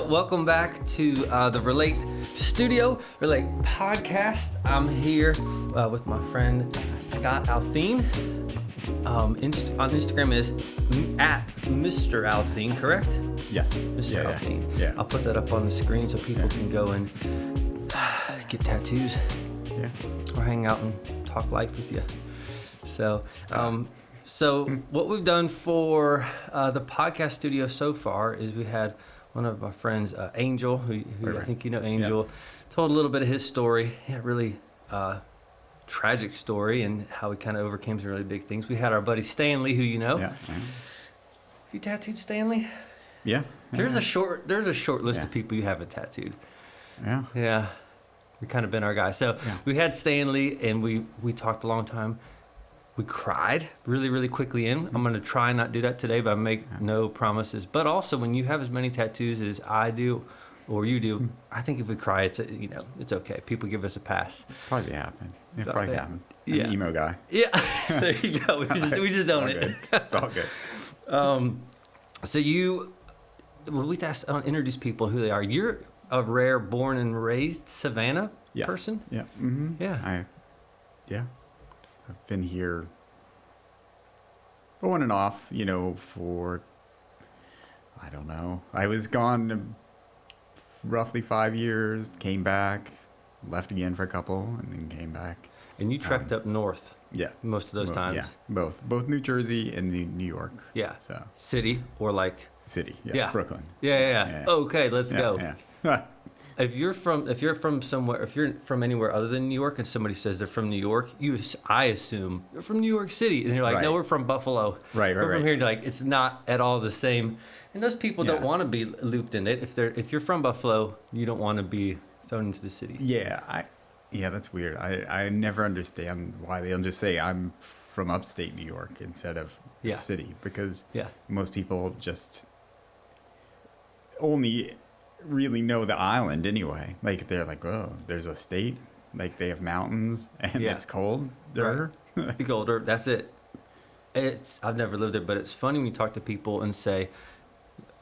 welcome back to the Relate Studio, Relate Podcast. I'm here with my friend Scott Althen. On Instagram is at Mr. Althen, correct? Yes. Mr. Althen. Yeah. I'll put that up on the screen so people can go and get tattoos. Yeah. Or hang out and talk life with you. So what we've done for the podcast studio so far is we had one of my friends, Angel, who right. I think you know Angel, told a little bit of his story. He had a really tragic story and how he kind of overcame some really big things. We had our buddy Stanley, who you know. Yeah. Have you tattooed Stanley? Yeah. There's a short list of people you haven't tattooed. Yeah. Yeah. We've kind of been our guy. So we had Stanley and we talked a long time. We cried really, really quickly in. I'm going to try and not do that today, but I make no promises. But also, when you have as many tattoos as I do or you do, I think if we cry, it's okay. People give us a pass. Probably happened. It probably happened. I'm Yeah. an emo guy. Yeah. There you go. We just own it. It's all good. So when we introduce people who they are, you're a rare born and raised Savannah person? Yeah. Mm-hmm. Yeah. I've been here on and off, for, I don't know. I was gone roughly 5 years, came back, left again for a couple, and then came back. And you trekked up north. Yeah. Most of those times. Yeah, both New Jersey and New York. Yeah. So city or like city. Yeah. Brooklyn. Yeah. Okay, let's go. Yeah. If you're from anywhere other than New York and somebody says they're from New York, I assume you're from New York City, and you're like, no, we're from Buffalo. Right. We're from here. And you're like, it's not at all the same. And those people don't want to be looped in it. If you're from Buffalo, you don't want to be thrown into the city. Yeah, that's weird. I never understand why they don't just say I'm from upstate New York instead of the city, because most people just only really know the island anyway. Like they're like, oh, there's a state, like they have mountains and it's cold there. Right. The colder, that's it. I've never lived there, but it's funny when you talk to people and say,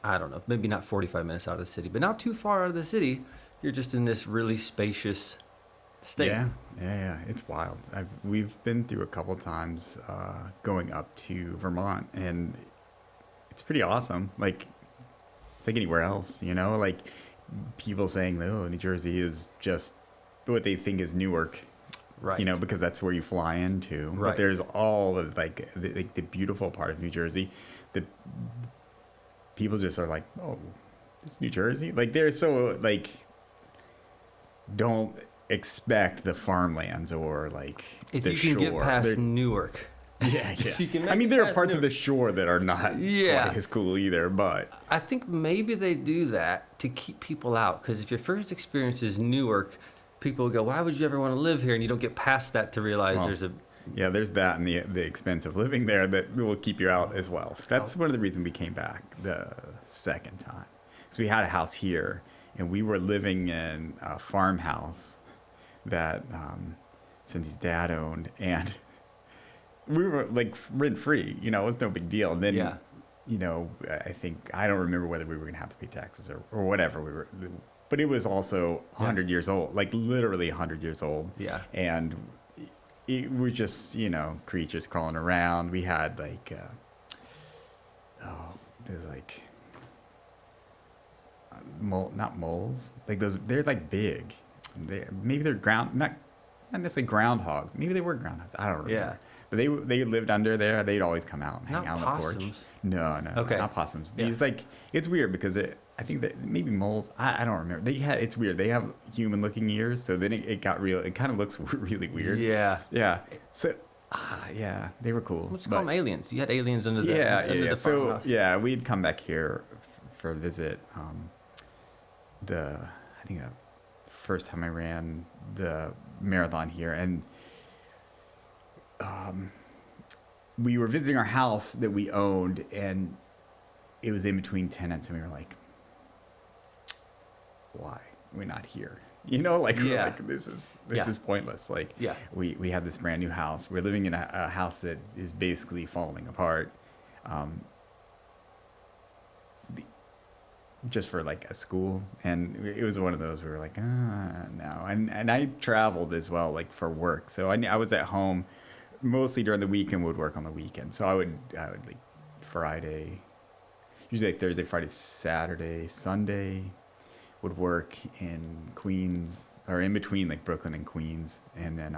I don't know, maybe not 45 minutes out of the city, but not too far out of the city, you're just in this really spacious state. Yeah. It's wild. We've been through a couple times going up to Vermont, and it's pretty awesome. Like, it's like anywhere else, like people saying, oh, New Jersey is just what they think is Newark, right? Because that's where you fly into. Right. But there's all of the beautiful part of New Jersey that people just are like, oh, it's New Jersey. Like they're so don't expect the farmlands or if the you shore. can get past Newark. Yeah. There are parts of the shore that are not quite as cool either, but I think maybe they do that to keep people out, because if your first experience is Newark, people go, why would you ever want to live here? And you don't get past that to realize there's that and the expense of living there that will keep you out as well. That's one of the reasons we came back the second time. So we had a house here, and we were living in a farmhouse that Cindy's dad owned, and we were rent free, it was no big deal. And then, I think, I don't remember whether we were going to have to pay taxes or whatever but it was also 100 years old, literally 100 years old. Yeah. And it was just, creatures crawling around. We had there's not moles, they're big. Maybe they're not necessarily groundhogs. Maybe they were groundhogs. I don't remember. Yeah. But they lived under there. They'd always come out and hang out on the porch. No, okay. Not possums. Yeah. These it's weird because I think that maybe moles. I don't remember. It's weird. They have human-looking ears, so then it got real. It kind of looks really weird. Yeah. Yeah. So, they were cool. Let's call them aliens. You had aliens under the the farmhouse. So we'd come back here for a visit. I think the first time I ran the marathon here, and we were visiting our house that we owned, and it was in between tenants, and we were like, why we're not here? We're like, this is pointless. We had this brand new house. We're living in a house that is basically falling apart. just for like a school, and it was one of those where we were like, no. And I traveled as well, like for work. So I was at home mostly during the week and would work on the weekend. So I would like Friday, usually like Thursday, Friday, Saturday, Sunday, would work in Queens or in between like Brooklyn and Queens, and then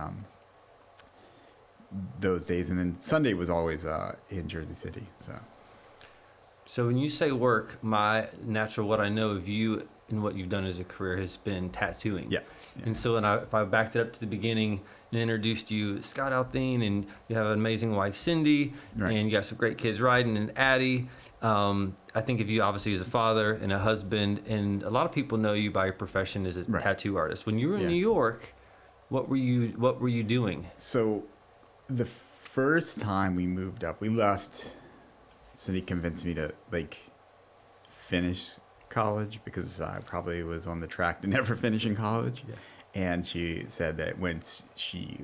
those days, and then Sunday was always in Jersey City. So when you say work, my natural, what I know of you and what you've done as a career has been tattooing. Yeah. And so if I backed it up to the beginning and introduced you, Scott Althen, and you have an amazing wife, Cindy, right. and you got some great kids, Ryden and Addie. I think of you obviously as a father and a husband, and a lot of people know you by your profession as a right. tattoo artist. When you were in New York, what were you doing? So the first time we moved up, we left. Cindy convinced me to like finish college because I probably was on the track to never finishing college. Yeah. And she said that once she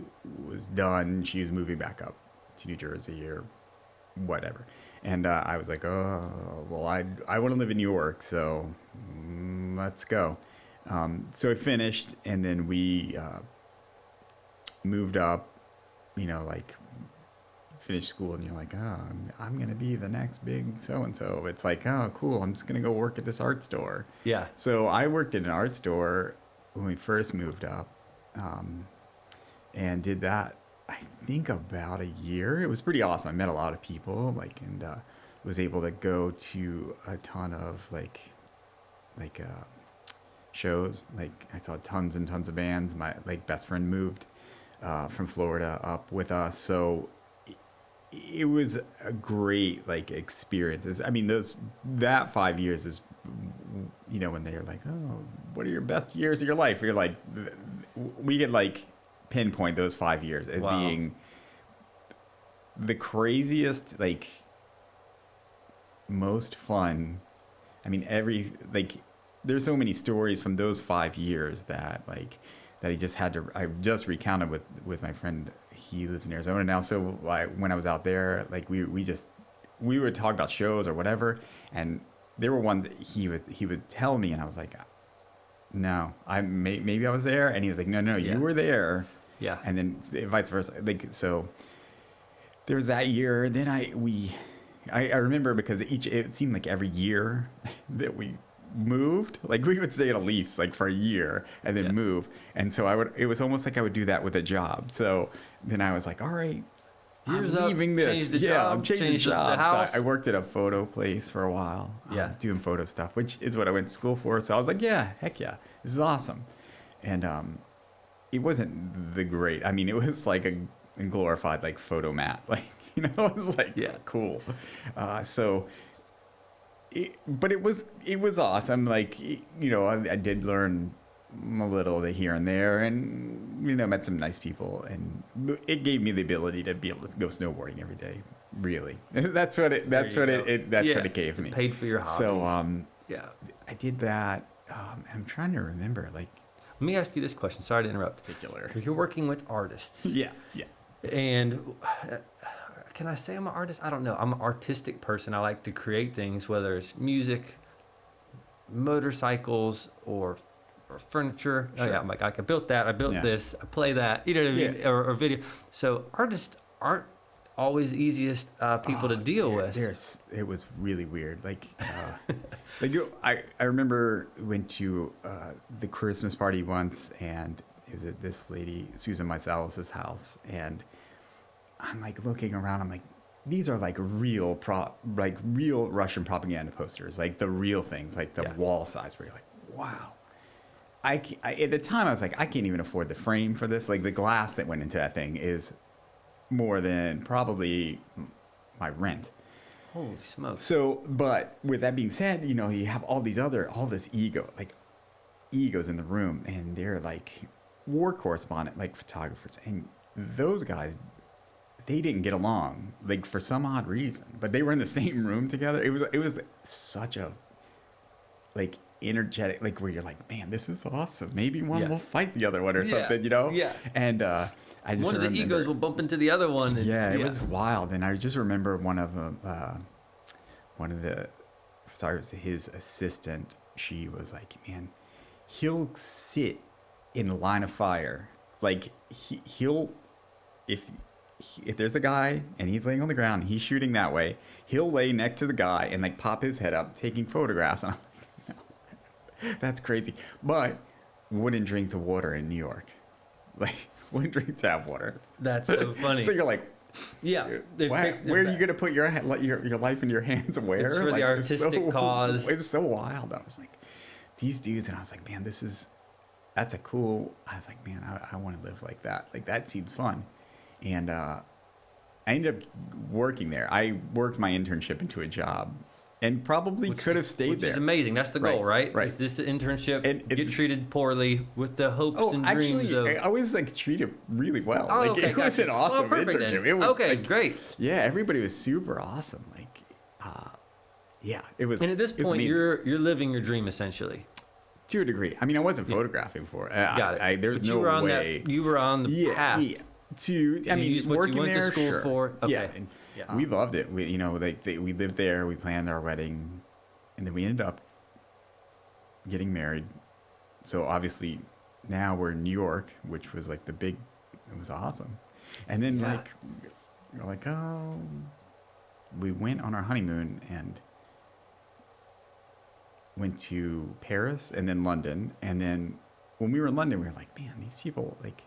was done, she was moving back up to New Jersey or whatever. And I was like, oh, well, I want to live in New York, so let's go. So I finished, and then we moved up, like finish school, and you're like, oh, I'm going to be the next big so-and-so. It's like, oh, cool, I'm just going to go work at this art store. Yeah. So I worked at an art store when we first moved up, and did that, I think, about a year. It was pretty awesome. I met a lot of people, and was able to go to a ton of shows. Like I saw tons and tons of bands. My best friend moved from Florida up with us, so it was a great experience. I mean, that 5 years is, when they're like, oh, what are your best years of your life? You're like, we could pinpoint those 5 years as being the craziest, most fun. I mean, there's so many stories from those 5 years that I just recounted with my friend. He lives in Arizona now, so when I was out there, we would talk about shows or whatever, and there were ones that he would tell me, and I was like, no, maybe I was there, and he was like, no, you were there. Yeah. And then vice versa. So there was that year. Then I remember, because it seemed like every year that we moved, we would stay at a lease for a year and then move. And so it was almost like I would do that with a job. So then I was like, all right, I'm leaving this. I'm changing jobs. So I worked at a photo place for a while, doing photo stuff, which is what I went to school for. So I was like, heck yeah, this is awesome. And it wasn't the great. I mean, it was like a glorified photo mat. It was cool. But it was awesome. I did learn a little here and there, and met some nice people, and it gave me the ability to be able to go snowboarding every day. Really, that's what it gave me. Paid for your hobbies. So I did that. I'm trying to remember. Let me ask you this question. Sorry to interrupt. Particular. You're working with artists. Yeah. And can I say I'm an artist? I don't know. I'm an artistic person. I like to create things, whether it's music, motorcycles, or furniture. Sure. Oh yeah, I'm like, I built that. I built this. I play that. You know what I mean? Yeah. Or video. So artists aren't always the easiest people to deal with. It was really weird. I remember went to the Christmas party once, and it was at this lady Susan Mysalis' house, and I'm looking around. I'm like, these are real real Russian propaganda posters, the real things, the wall size, where you're like, wow. I at the time I was like, I can't even afford the frame for this. The glass that went into that thing is more than probably my rent. Holy smokes. So, but with that being said, you have all this egos in the room, and they're war correspondent, photographers, and those guys, they didn't get along, for some odd reason, but they were in the same room together. It was such a energetic, where you're like, man, this is awesome. Maybe one will fight the other one or something, Yeah. And I just one of the egos will bump into the other one. And, it was wild. And I just remember one of the sorry, it was his assistant. She was like, man, he'll sit in the line of fire. Like he'll, if there's a guy and he's laying on the ground, he's shooting that way, he'll lay next to the guy and like pop his head up, taking photographs. And I'm like, no, that's crazy. But wouldn't drink the water in New York. Like, wouldn't drink tap water. That's so funny. So you're like, yeah. where are you going to put your life in your hands? Where? It's for like, the artistic cause. It's so wild. I was like, these dudes, and I was like, man, that's a cool. I was like, man, I want to live like that. Like, that seems fun. And I ended up working there. I worked my internship into a job. And probably could have stayed there. Which is amazing. That's the goal, right? Right. Is this the internship? And get treated poorly with the hopes and dreams of... I was like treated really well. Oh, like, okay, it was an awesome internship. Then. It was okay, like, great. Yeah, everybody was super awesome. Like, yeah, it was. And at this point, you're living your dream essentially. To a degree. I mean, I wasn't photographing for it. Got it. There's but no way. You were on the path. Yeah. Working you went there, to school sure. for. Okay. Yeah, and we loved it. We lived there. We planned our wedding, and then we ended up getting married. So obviously, now we're in New York, which was like it was awesome. And then we're like, oh, we went on our honeymoon and went to Paris and then London. And then when we were in London, we were like, man, these people, like,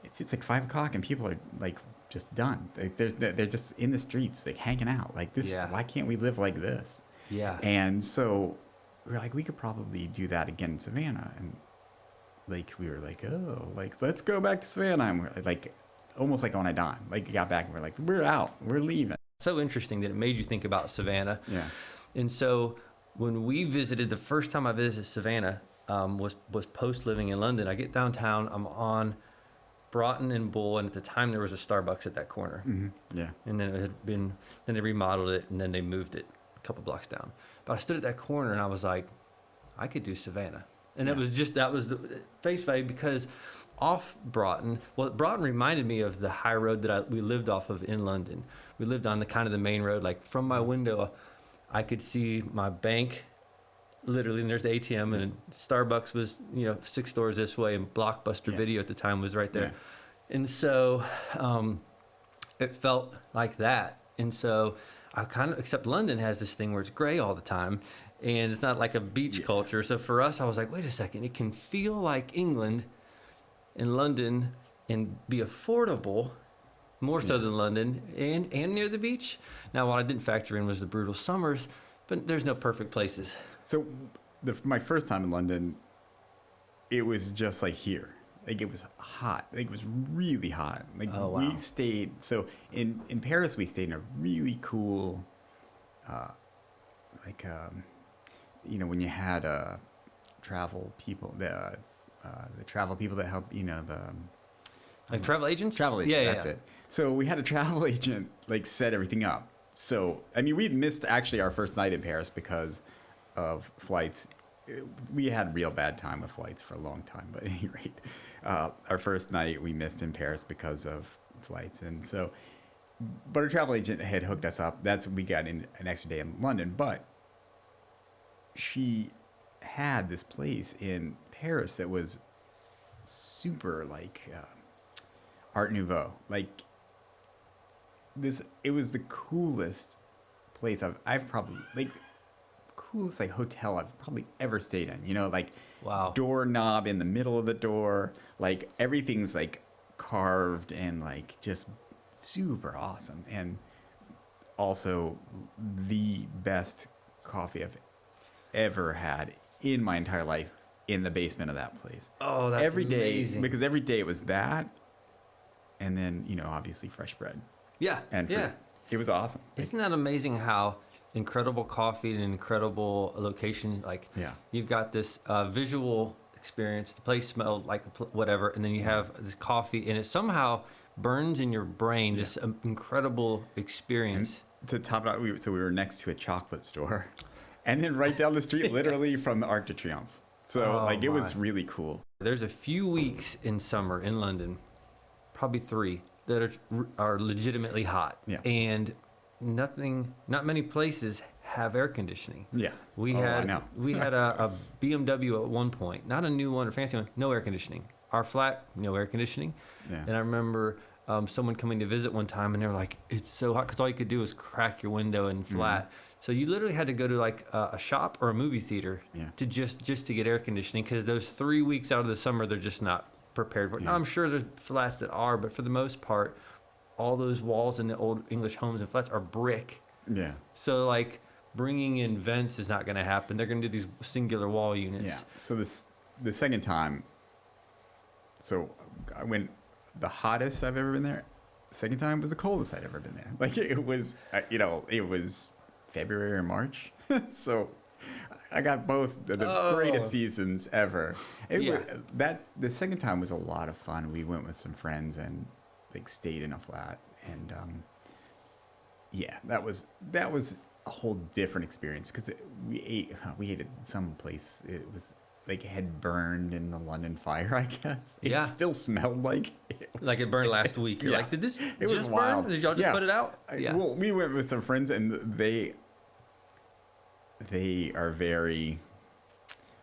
it's like 5 o'clock and people are like just done. They're just in the streets, like hanging out like this. Yeah. Why can't we live like this? Yeah. And so we were like, we could probably do that again in Savannah. And like, we were like, oh, like, let's go back to Savannah. And we're like, almost like on a dime. Like, we got back and we're like, we're out, we're leaving. So interesting that it made you think about Savannah. Yeah. And so when we visited, the first time I visited Savannah was post living in London. I get downtown, I'm on Broughton and Bull, and at the time there was a Starbucks at that corner. Mm-hmm. Yeah. And then then they remodeled it, and then they moved it a couple blocks down. But I stood at that corner and I was like, I could do Savannah. And that was the face value, because off Broughton, Broughton reminded me of the high road that we lived off of in London. We lived on the main road. Like, from my window, I could see my bank, literally, and there's the ATM, and Starbucks was, 6 doors this way, and Blockbuster Video at the time was right there. Yeah. And so it felt like that. And so except London has this thing where it's gray all the time, and it's not like a beach culture. So for us, I was like, wait a second, it can feel like England and London and be affordable, more so than London, and near the beach. Now, what I didn't factor in was the brutal summers, but there's no perfect places. So my first time in London, it was just like here. Like, it was hot. Like, it was really hot. Like, we stayed, so in Paris, we stayed in a really cool, when you had travel people, the travel people that help, Like travel agents? Travel agent, that's it. So we had a travel agent, like, set everything up. So, I mean, we'd missed actually our first night in Paris because of flights. We had a real bad time with flights for a long time, but at any rate, our first night we missed in Paris because of flights. And so, but our travel agent had hooked us up. That's when we got in an extra day in London. But she had this place in Paris that was super, like, Art Nouveau. Like, it was the coolest place I've probably, like, coolest, like, hotel I've probably ever stayed in. Like, doorknob in the middle of the door. Like, everything's, like, carved and, like, just super awesome. And also the best coffee I've ever had in my entire life in the basement of that place. Oh, that's every amazing. Day, because every day it was that, and then, obviously fresh bread. Yeah. And food. It was awesome. Isn't that amazing how incredible coffee and incredible location, like, you've got this visual experience, the place smelled like whatever, and then you have this coffee, and it somehow burns in your brain, this incredible experience. And to top it out, we were next to a chocolate store, and then right down the street, literally from the Arc de Triomphe. So, it was really cool. There's a few weeks in summer in London, probably 3, that are legitimately hot. Yeah. And not many places have air conditioning. Yeah. We had a BMW at one point, not a new one or fancy one, no air conditioning. Our flat, no air conditioning. Yeah. And I remember someone coming to visit one time, and they were like, "It's so hot," because all you could do was crack your window and flat. So you literally had to go to like a shop or a movie theater to just to get air conditioning, because those 3 weeks out of the summer, they're just not prepared for it. Now, I'm sure there's flats that are, but for the most part, all those walls in the old English homes and flats are brick. Yeah. So like bringing in vents is not going to happen. They're going to do these singular wall units. Yeah. So the second time, so I went the hottest I've ever been there. The second time was the coldest I'd ever been there. Like it was, it was February or March. So I got both the greatest seasons ever. The second time was a lot of fun. We went with some friends and like stayed in a flat, and that was a whole different experience, because we ate at some place. It was like it had burned in the London fire, I guess. It still smelled like it burned last week. You're like, did this it was just wild. burn? Did y'all just put it out? Well, we went with some friends, and they are very,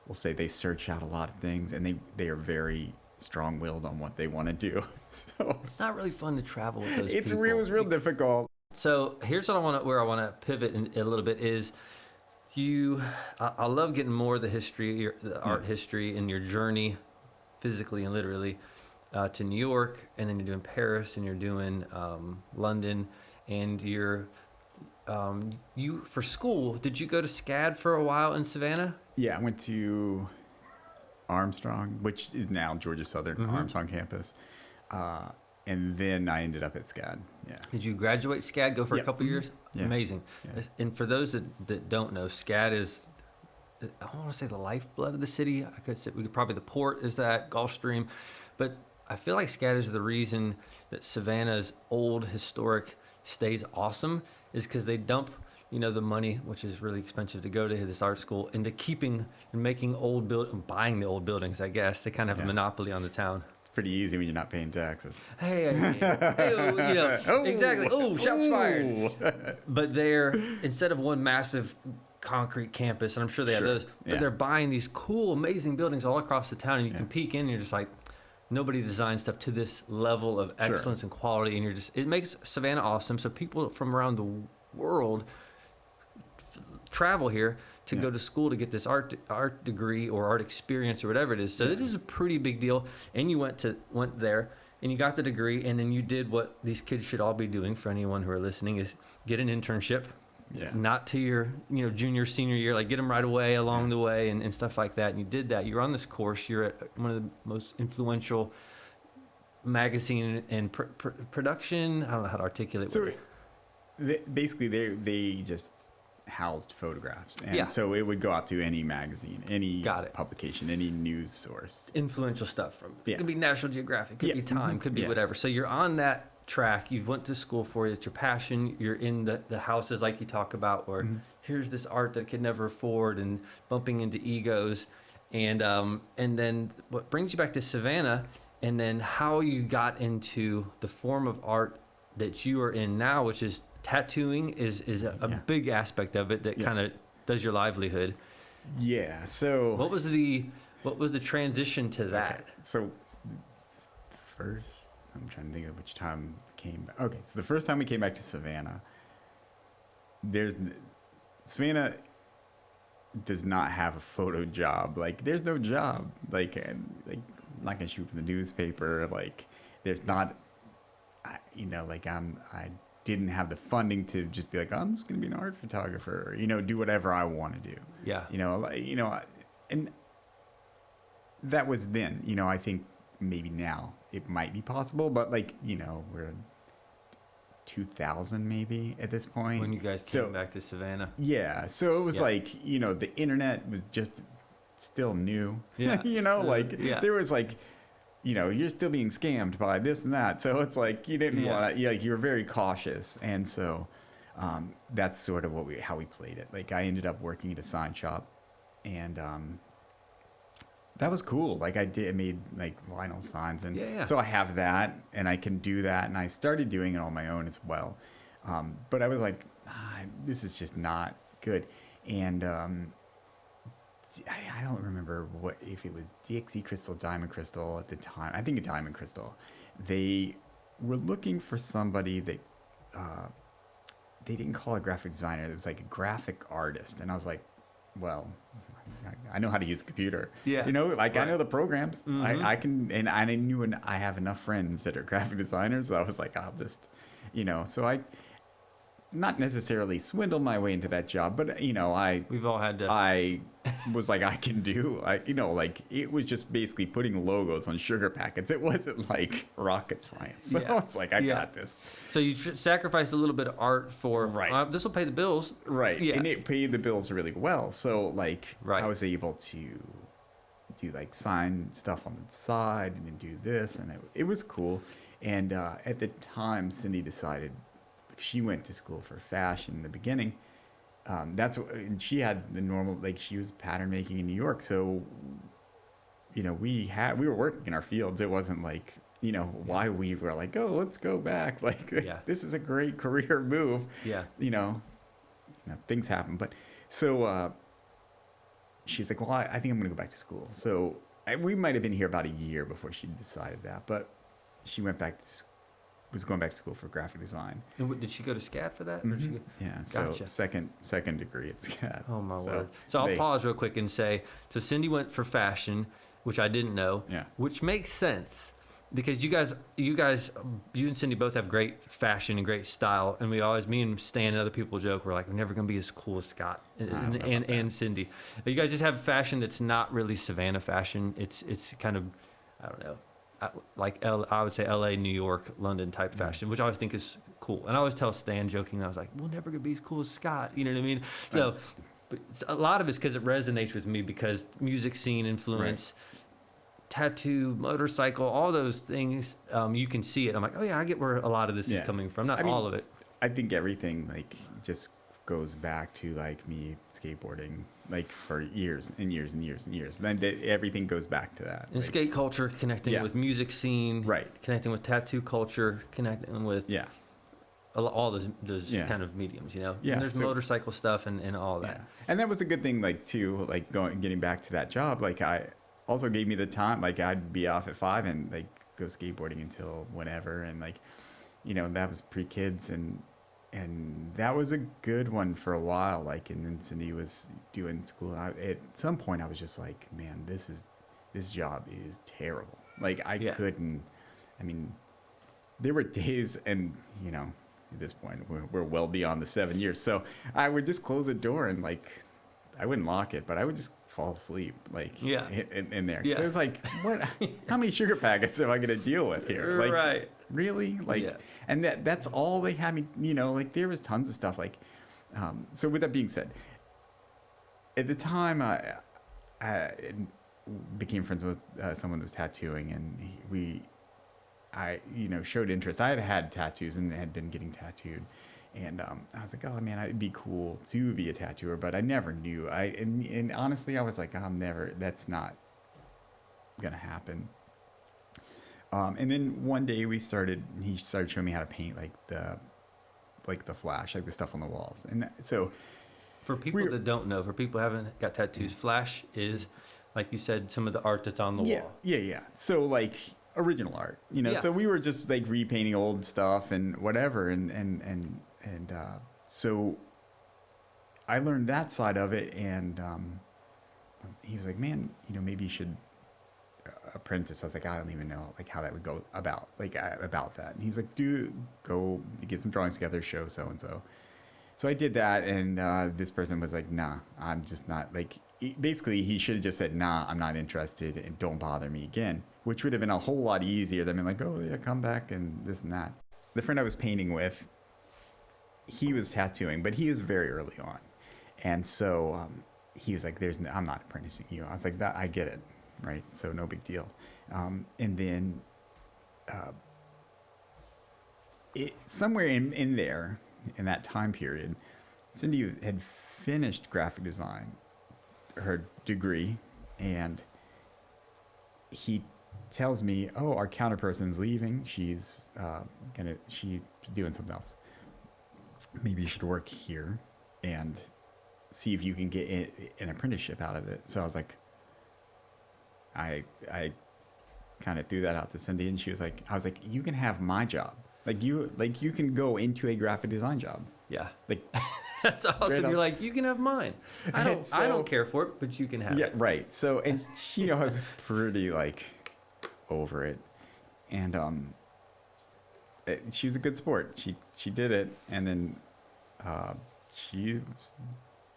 we'll say, they search out a lot of things, and they are very strong-willed on what they want to do. So it's not really fun to travel with those people. It was real difficult. So here's what I want to pivot a little bit is I love getting more of the history, the art history, and your journey, physically and literally, to New York, and then you're doing Paris, and you're doing London, and you for school. Did you go to SCAD for a while in Savannah? Yeah, I went to Armstrong, which is now Georgia Southern Armstrong campus. And then I ended up at SCAD. Yeah. Did you graduate SCAD, go for a couple years? Yeah. Amazing. Yeah. And for those that don't know, SCAD is, I don't want to say the lifeblood of the city. I could say probably the port is that, Gulfstream. But I feel like SCAD is the reason that Savannah's old historic stays awesome, is because they dump the money, which is really expensive to go to this art school, into keeping and making buying the old buildings, I guess. They kind of have a monopoly on the town. Pretty easy when you're not paying taxes. Hey, exactly. Oh, shots fired. But they're, instead of one massive concrete campus, and I'm sure they have those, but they're buying these cool, amazing buildings all across the town, and you can peek in, and you're just like, nobody designed stuff to this level of excellence and quality, and it makes Savannah awesome. So people from around the world travel here to go to school to get this art degree or art experience or whatever it is. So it is a pretty big deal. And you went there and you got the degree, and then you did what these kids should all be doing, for anyone who are listening, is get an internship. Yeah. Not to your junior, senior year, like get them right away along the way and stuff like that. And you did that. You're on this course. You're at one of the most influential magazine and production. I don't know how to articulate. So basically they just housed photographs, and so it would go out to any magazine, any publication, any news source. Influential stuff from it could be National Geographic, could be Time, could be whatever. So you're on that track. You went to school for it. It's your passion. You're in the houses like you talk about, where here's this art that could never afford, and bumping into egos, and then what brings you back to Savannah, and then how you got into the form of art that you are in now, which is tattooing is a big aspect of it that kind of does your livelihood. Yeah. So what was the transition to that? Okay. So first, I'm trying to think of which time came back. Okay. So the first time we came back to Savannah, Savannah does not have a photo job. Like there's no job. Like I'm not gonna shoot for the newspaper. Like there's not, I didn't have the funding to just be like, I'm just going to be an art photographer, or, do whatever I want to do. Yeah. And that was then, I think maybe now it might be possible, but we're in 2000 maybe at this point. When you guys came back to Savannah. Yeah. So it was the internet was just still new. Yeah. There was you're still being scammed by this and that. So it's like you didn't want to, you were very cautious. And so that's sort of how we played it. Like I ended up working at a sign shop, and that was cool. I made vinyl signs. And so I have that, and I can do that. And I started doing it on my own as well. But I was like, this is just not good. And I don't remember if it was Dixie Crystal, Diamond Crystal at the time. I think a Diamond Crystal. They were looking for somebody that they didn't call a graphic designer. It was like a graphic artist. And I was like, well, I know how to use a computer. Yeah. You know, like right. I know the programs. Mm-hmm. I can, and I knew, and I have enough friends that are graphic designers. So I was like, I'll just, so I not necessarily swindle my way into that job, but we've all had to. I was like, I can do, like it was just basically putting logos on sugar packets. It wasn't like rocket science. So I was like, I got this. So you sacrificed a little bit of art for, right. This will pay the bills. Right. Yeah. And it paid the bills really well. So like, right. I was able to do like sign stuff on the side and then do this. And it was cool. And at the time, Cindy decided, she went to school for fashion in the beginning. And she had the normal, like she was pattern making in New York. So, we were working in our fields. It wasn't like, why we were like, oh, let's go back. Like, this is a great career move. Yeah. Things happen. But so she's like, well, I think I'm going to go back to school. So we might have been here about a year before she decided that. But she was going back to school for graphic design. And did she go to SCAD for that? Mm-hmm. Or did she yeah, gotcha. So second degree at SCAD. Oh my word! So I'll pause real quick and say, so Cindy went for fashion, which I didn't know. Yeah. Which makes sense because you and Cindy both have great fashion and great style, and me and Stan and other people joke we're like we're never gonna be as cool as Scott and Cindy. You guys just have fashion that's not really Savannah fashion. It's kind of, I don't know. Like I would say LA, New York, London type fashion, which I always think is cool. And I always tell Stan jokingly, I was like, we'll never gonna be as cool as Scott. You know what I mean? So but a lot of it's because it resonates with me because music scene influence, tattoo, motorcycle, all those things, you can see it. I'm like, oh yeah, I get where a lot of this is coming from. Not all of it. I think everything like just goes back to like me skateboarding like for years and years and years and years. Then everything goes back to that. And skate culture connecting with music scene, right? Connecting with tattoo culture, connecting with all those kind of mediums, Yeah. And there's motorcycle stuff and all that. Yeah. And that was a good thing, like too, like getting back to that job. Like I also gave me the time. Like I'd be off at 5 and like go skateboarding until whenever, and like that was pre-kids and that was a good one for a while. Like, and then Cindy was doing school. At some point, I was just like, man, this job is terrible. Like, I couldn't. I mean, there were days, and at this point, we're well beyond the 7 years. So I would just close the door and like, I wouldn't lock it, but I would just fall asleep, like in there. So it was like, what? How many sugar packets am I going to deal with here? Like, right. Really? Like, and that's all they had me, like there was tons of stuff like, so with that being said, at the time I became friends with someone that was tattooing, and I showed interest. I had tattoos and had been getting tattooed, and I was like, oh man, it'd be cool to be a tattooer, but I never knew. And honestly, I was like, that's not gonna happen. And then one day he started showing me how to paint like the flash, like the stuff on the walls. And so for people that don't know, for people who haven't got tattoos, flash is, like you said, some of the art that's on the wall. Yeah. So like original art, so we were just like repainting old stuff and whatever. And so I learned that side of it. And he was like, man, maybe you should apprentice. I was like, I don't even know like how that would go about that. And he's like, go get some drawings together, show so and so. So I did that, and this person was like, nah, I'm just not, like, basically he should have just said, nah, I'm not interested and don't bother me again, which would have been a whole lot easier than being like, oh yeah, come back and this and that. The friend I was painting with, he was tattooing, but he was very early on, and so he was like, I'm not apprenticing you. I was like, I get it. Right, so no big deal. And then somewhere in there, in that time period, Cindy had finished graphic design, her degree, and he tells me, oh, our counterperson's leaving. She's doing something else. Maybe you should work here. And see if you can get an apprenticeship out of it. So I was like, I kind of threw that out to Cindy, and she was like, I was like, you can have my job. You can go into a graphic design job. Yeah. Like, that's awesome. You're like, you can have mine. I don't care for it, but you can have it. Yeah, right. So, and she was pretty like over it, and she was a good sport. She did it, and then she's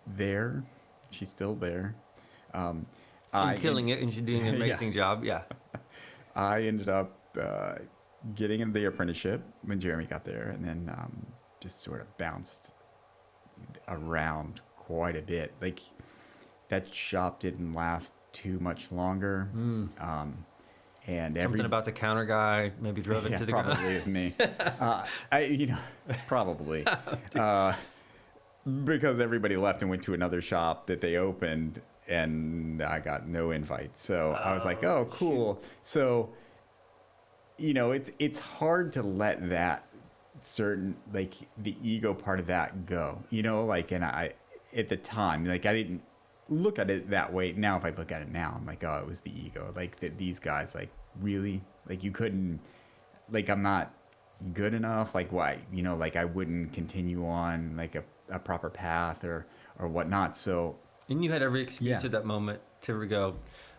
there. She's still there. And killing it, and she's doing an amazing job. Yeah. I ended up getting into the apprenticeship when Jeremy got there, and then just sort of bounced around quite a bit. Like, that shop didn't last too much longer. And something about the counter guy maybe drove it to the ground. Probably is me. Probably. Because everybody left and went to another shop that they opened, and I got no invite. So I was like, oh, cool. Shoot. So, it's hard to let that certain, like, the ego part of that go, and I, at the time, like, I didn't look at it that way. Now, if I look at it now, I'm like, oh, it was the ego. Like, that these guys, like, really, like, you couldn't, like, I'm not good enough. Like, why, like, I wouldn't continue on, like, a proper path or whatnot. So, and you had every excuse at that moment to go,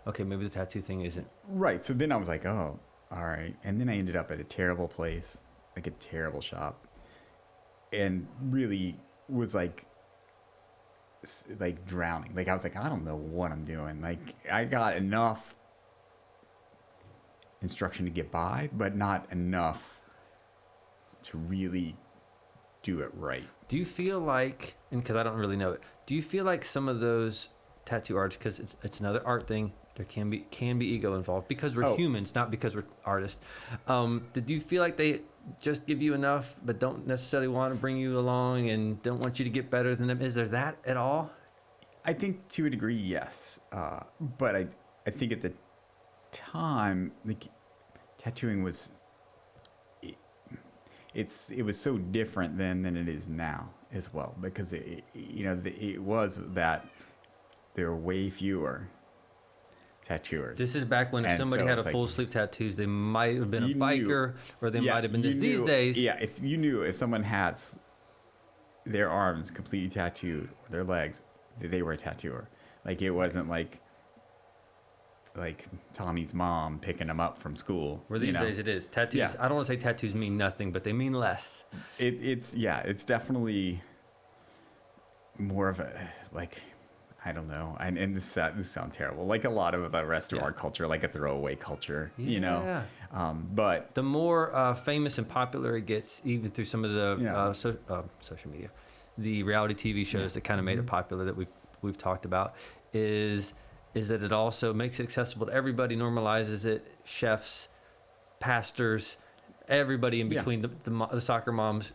okay, maybe the tattoo thing isn't right. So then I was like, oh, all right. And then I ended up at a terrible place, like a terrible shop, and really was like drowning. Like, I was like, I don't know what I'm doing. Like, I got enough instruction to get by, but not enough to really do it right. Do you feel like, and because I don't really know it, do you feel like some of those tattoo artists, because it's another art thing, there can be ego involved because we're humans, not because we're artists. Did you feel like they just give you enough, but don't necessarily want to bring you along and don't want you to get better than them? Is there that at all? I think to a degree, yes. But I think at the time, like, tattooing was, it was so different then than it is now as well, because it was that there were way fewer tattooers. This is back when if somebody had a full sleeve tattoos, they might have been a biker, or they might have been this. These days, if someone had their arms completely tattooed, or their legs, they were a tattooer. Like, it wasn't like Tommy's mom picking him up from school. Where these days it is. Tattoos, yeah. I don't want to say tattoos mean nothing, but they mean less. It's definitely more of a, like, I don't know. And this sounds terrible. Like a lot of the rest of our culture, like a throwaway culture, but the more famous and popular it gets, even through some of the social media, the reality TV shows that kind of made it popular that we've talked about, is that it also makes it accessible to everybody, normalizes it. Chefs, pastors, everybody in between, the soccer moms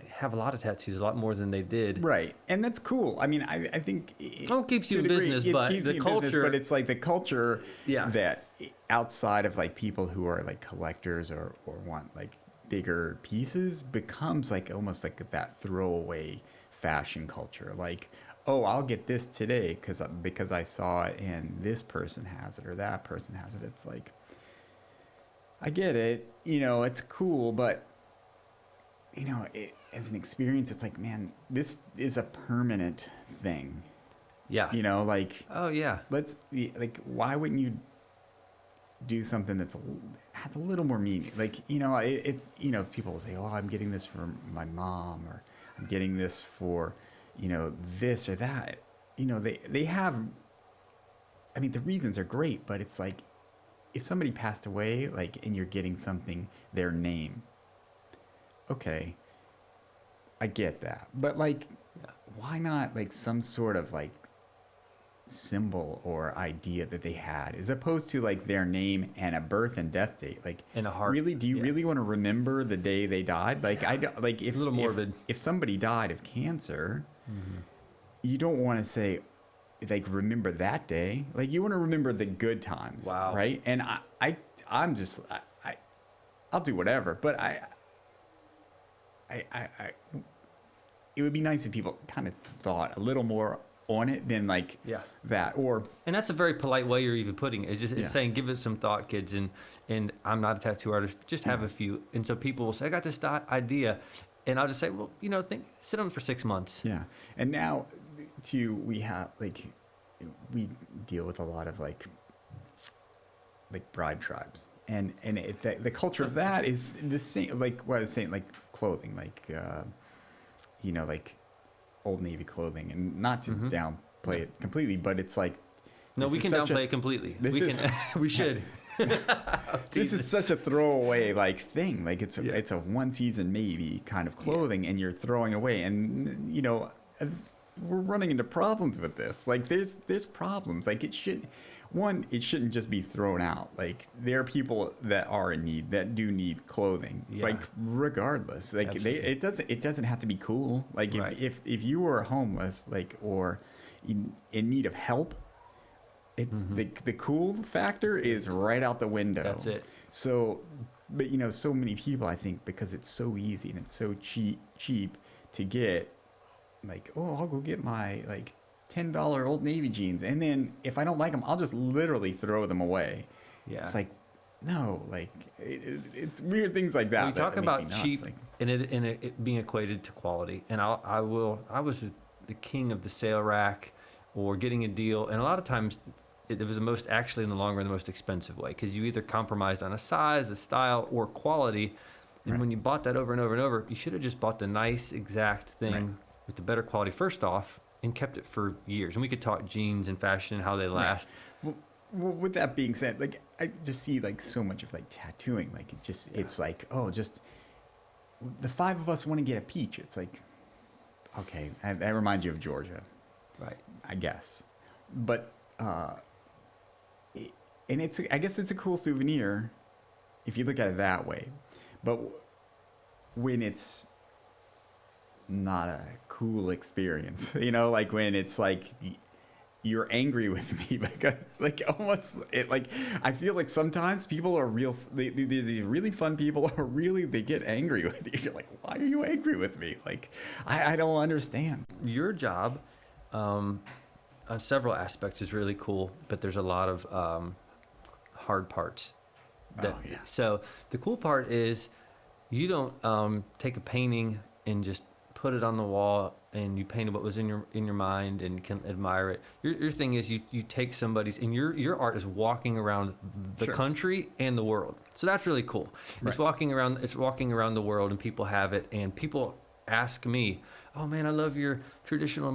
have a lot of tattoos, a lot more than they did. Right. And that's cool. I mean, I think it keeps you in business, but the culture, but it's like the culture that outside of like people who are like collectors or want like bigger pieces becomes like almost like that throwaway fashion culture. Like, oh, I'll get this today because I saw it and this person has it or that person has it. It's like, I get it, it's cool, but as an experience, it's like, man, this is a permanent thing. Yeah. Like, oh yeah. Why wouldn't you do something has a little more meaning? Like, it's, people will say, oh, I'm getting this for my mom, or I'm getting this for, this or that. They have, I mean, the reasons are great, but it's like, if somebody passed away, like, and you're getting something, their name, okay, I get that. But like, why not like some sort of like symbol or idea that they had, as opposed to like their name and a birth and death date? Like, in a heart. Really, do you really want to remember the day they died? Like, if a little morbid. If somebody died of cancer, you don't want to say, like, remember that day. Like, you want to remember the good times. Wow. Right? And I'm just I'll do whatever, but it would be nice if people kind of thought a little more on it than like that. Or and that's a very polite way you're even putting it. It's just it's saying, give it some thought, kids. And I'm not a tattoo artist. Just have a few. And so people will say, I got this idea. And I'll just say, well, sit on it for 6 months. Yeah. And now we have we deal with a lot of like bride tribes. And the culture of that is the same, like what I was saying, like clothing, like, like Old Navy clothing, and not to downplay it completely, but it's like, no, we can downplay it completely. We should. This is such a throwaway like thing. Like it's a one season maybe kind of clothing, and you're throwing away. And we're running into problems with this. Like there's problems. Like it shouldn't just be thrown out. Like there are people that are in need, that do need clothing. Like regardless. Like it doesn't have to be cool. Like if you were homeless, like, or in need of help, the cool factor is right out the window. That's it. So, but so many people, I think, because it's so easy and it's so cheap to get, like, oh, I'll go get my like $10 Old Navy jeans, and then if I don't like them, I'll just literally throw them away. Yeah, it's like, no, like it's weird things like that. We talk about cheap, like, and it being equated to quality, and I was the king of the sale rack or getting a deal, and a lot of times it was in the long run, the most expensive way, because you either compromised on a size, a style, or quality. And when you bought that over and over and over, you should have just bought the nice exact thing with the better quality first off and kept it for years. And we could talk jeans and fashion and how they last. Well, with that being said, like I just see like so much of like tattooing, like it's like, oh, just the 5 of us want to get a peach. It's like, okay, that reminds you of Georgia, right? I guess, but and I guess it's a cool souvenir if you look at it that way. But when it's not a cool experience, like when it's like you're angry with me because like almost it, like I feel like sometimes people are these really fun people are they get angry with you. You're like, why are you angry with me? Like I don't understand. Your job on several aspects is really cool, but there's a lot of hard parts. So the cool part is you don't take a painting and just put it on the wall and you painted what was in your mind and can admire it. Your thing is you take somebody's, and your art is walking around the country and the world. So that's really cool. Right. It's walking around the world, and people have it, and people ask me, oh man, I love your traditional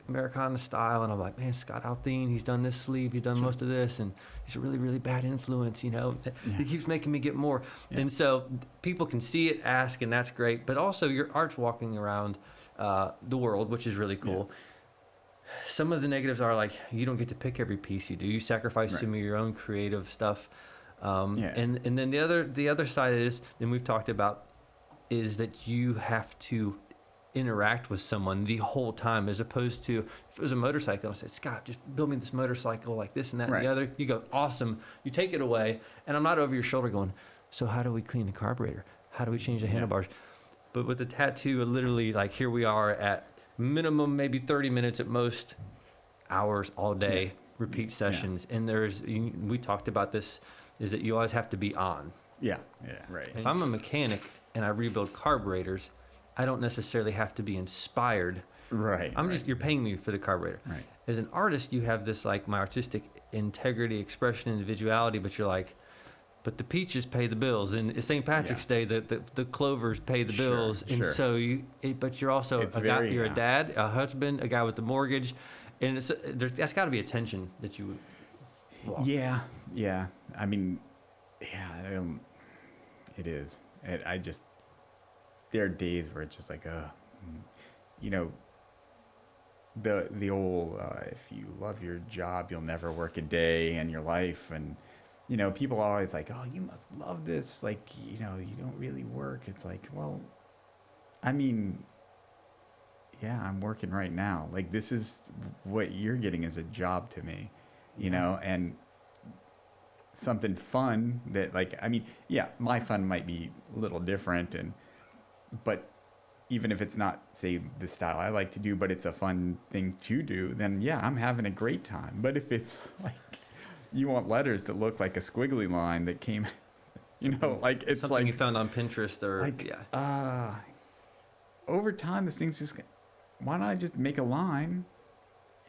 Americana style. And I'm like, man, Scott Althen, he's done this sleeve, he's done most of this, and he's a really, really bad influence, He keeps making me get more. Yeah. And so people can see it, ask, and that's great. But also your art's walking around the world, which is really cool. Yeah. Some of the negatives are like, you don't get to pick every piece you do. You sacrifice some of your own creative stuff. And then the other side is, and we've talked about, is that you have to interact with someone the whole time, as opposed to if it was a motorcycle, I said, Scott, just build me this motorcycle like this and that and the other. You go, awesome. You take it away, and I'm not over your shoulder going, so how do we clean the carburetor? How do we change the handlebars? But with the tattoo, literally, like here we are at minimum maybe 30 minutes at most, hours all day, repeat sessions. And we talked about this, is that you always have to be on. Yeah, right. If I'm a mechanic and I rebuild carburetors, I don't necessarily have to be inspired. Right. You're paying me for the carburetor. Right. As an artist, you have this like my artistic integrity, expression, individuality, but you're like, but the peaches pay the bills, and St. Patrick's Day, the clovers pay the bills, and so but you're also a dad, a husband, a guy with the mortgage, and that's got to be a tension that you would walk. Yeah. I mean, it is. There are days where it's just like, the old, if you love your job, you'll never work a day in your life. And, people are always like, oh, you must love this. Like, you don't really work. It's like, well, I mean, yeah, I'm working right now. Like, this is what you're getting as a job to me, and something fun that, like, I mean, my fun might be a little different, but even if it's not, say, the style I like to do, but it's a fun thing to do, then yeah, I'm having a great time. But if it's like you want letters that look like a squiggly line that came, like it's something like you found on Pinterest or like over time, this thing's just, why not I just make a line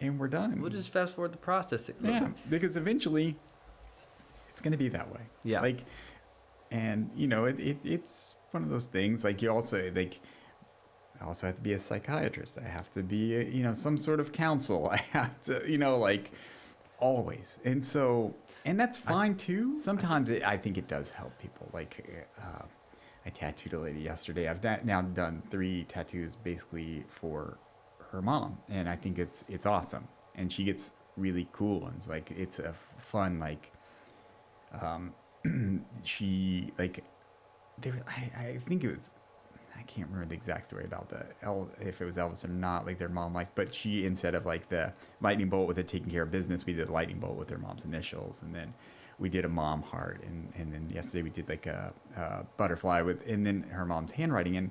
and we're done? We'll just fast forward the process. Yeah, because eventually it's going to be that way. Yeah. Like, and it's one of those things. Like you also like. I also have to be a psychiatrist. I have to be, some sort of counsel. I have to, like always. And so, and that's fine too. Sometimes I think it does help people. Like, I tattooed a lady yesterday. I've now done 3 tattoos basically for her mom. And I think it's awesome. And she gets really cool ones. Like it's a fun, like, she like, I think it was, I can't remember the exact story about if it was Elvis or not, like their mom, but she, instead of like the lightning bolt with it taking care of business, we did a lightning bolt with their mom's initials. And then we did a mom heart. And then yesterday we did like a butterfly and then her mom's handwriting. And,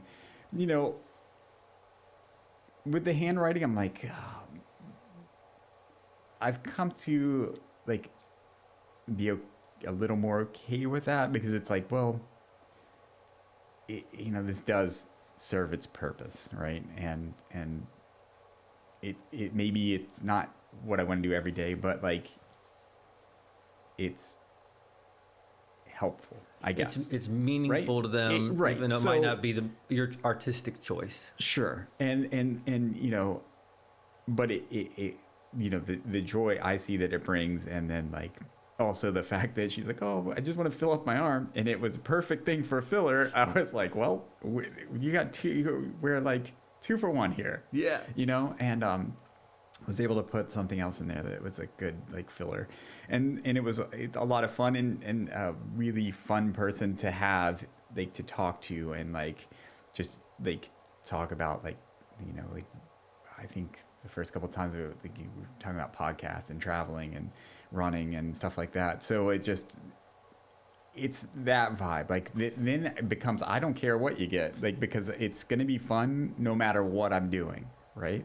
with the handwriting, I'm like, I've come to like be a little more okay with that, because it's like, well, this does serve its purpose, right? And it maybe it's not what I want to do every day, but like it's helpful, I guess. It's meaningful to them, right? Even though it might not be your artistic choice. Sure, and but it the joy I see that it brings, and then like. Also, the fact that she's like, oh, I just want to fill up my arm. And it was a perfect thing for a filler. I was like, well, you got 2. We're like 2 for 1 here. Yeah. And was able to put something else in there that was a good like filler. And it was a lot of fun and a really fun person to have, like, to talk to and like just like talk about like, like I think the first couple of times we were talking about podcasts and traveling and running and stuff like that. So it's that vibe. Like then it becomes, I don't care what you get, like, because it's going to be fun no matter what I'm doing. Right.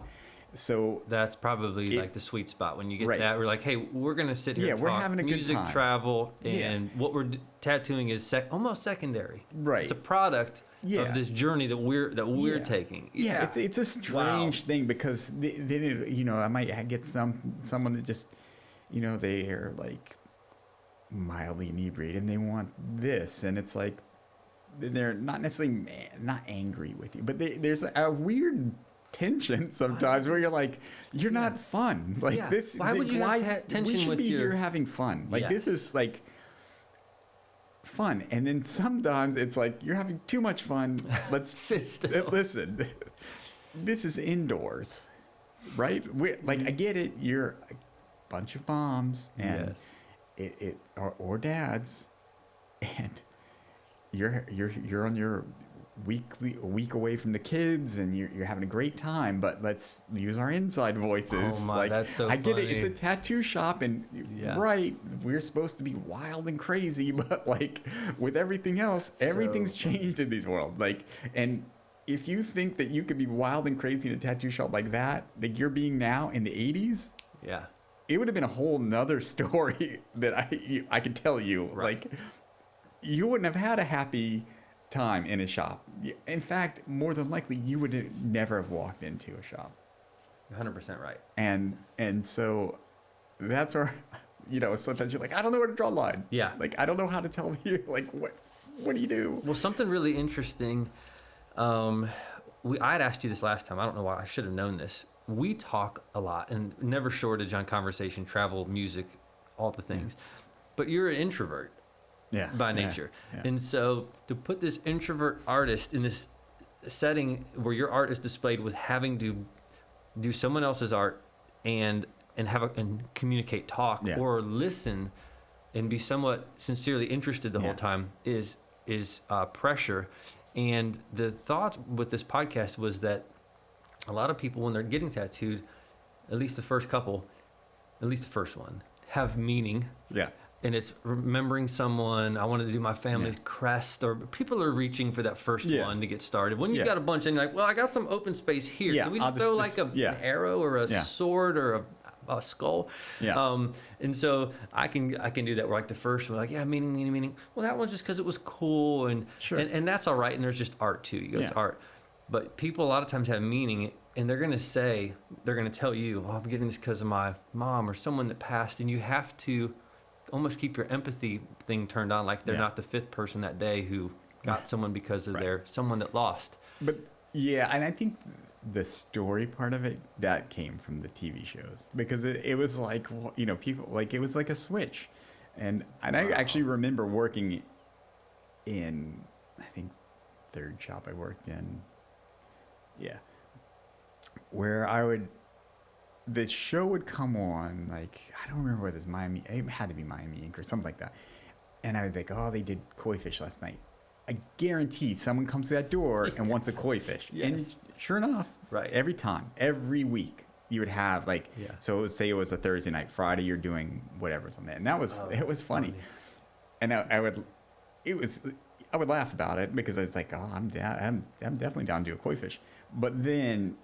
So that's probably like the sweet spot when you get that. We're like, hey, we're going to sit here and we're talk having a music, good time. Travel, and what we're tattooing is almost secondary. Right. It's a product of this journey that we're taking. Yeah. It's a strange thing, because then I might get someone that just, they are like mildly inebriated and they want this, and it's like they're not necessarily not angry with you, but there's a weird tension sometimes where you're like, you're not fun. Like this. Why would you have tension? We should with be here having fun. Like this is like fun, and then sometimes it's like you're having too much fun. Let's sit still. Listen, this is indoors, right? I get it. You're a bunch of moms and or dads, and you're on your week away from the kids, and you're having a great time, but let's use our inside voices. Oh my, that's so I get funny. it. It's a tattoo shop, and right, we're supposed to be wild and crazy, but like with everything else, everything's changed in this world. Like, and if you think that you could be wild and crazy in a tattoo shop like that you're being now in the 80s, it would have been a whole nother story that I could tell you. Right. Like, you wouldn't have had a happy time in a shop. In fact, more than likely, you would never have walked into a shop. 100% right. And so that's where, sometimes you're like, I don't know where to draw the line. Yeah. Like, I don't know how to tell you, like, what do you do? Well, something really interesting. I had asked you this last time. I don't know why. I should have known this. We talk a lot and never shortage on conversation, travel, music, all the things. But you're an introvert. By nature. And so to put this introvert artist in this setting where your art is displayed with having to do someone else's art and communicate, talk, or listen and be somewhat sincerely interested the whole time is pressure. And the thought with this podcast was that a lot of people, when they're getting tattooed, at least the first one, have meaning. and it's remembering someone. I wanted to do my family's crest, or people are reaching for that first one to get started. When you've got a bunch and you're like, well, I got some open space here. Can we just throw like an arrow or a sword or a skull? And so I can do that. Where like the first one, like meaning. Well, that one's just because it was cool, and that's all right. And there's just art too. You go to art, but people a lot of times have meaning, and they're going to tell you, oh, I'm getting this because of my mom or someone that passed, and you have to almost keep your empathy thing turned on, like they're not the fifth person that day who got someone because of their someone that lost. But and I think the story part of it that came from the TV shows, because it was like, you know, people like, it was like a switch, and I actually remember working in, I think, third shop I worked in, where the show would come on, like, I don't remember whether it was Miami, it had to be Miami Ink or something like that. And I would think, oh, they did koi fish last night. I guarantee someone comes to that door and wants a koi fish. And sure enough, every time, every week, you would have like, so say it was a Thursday night, Friday, you're doing whatever something. And that was, it was funny. And I would laugh about it because I was like, oh, I'm definitely down to do a koi fish. But then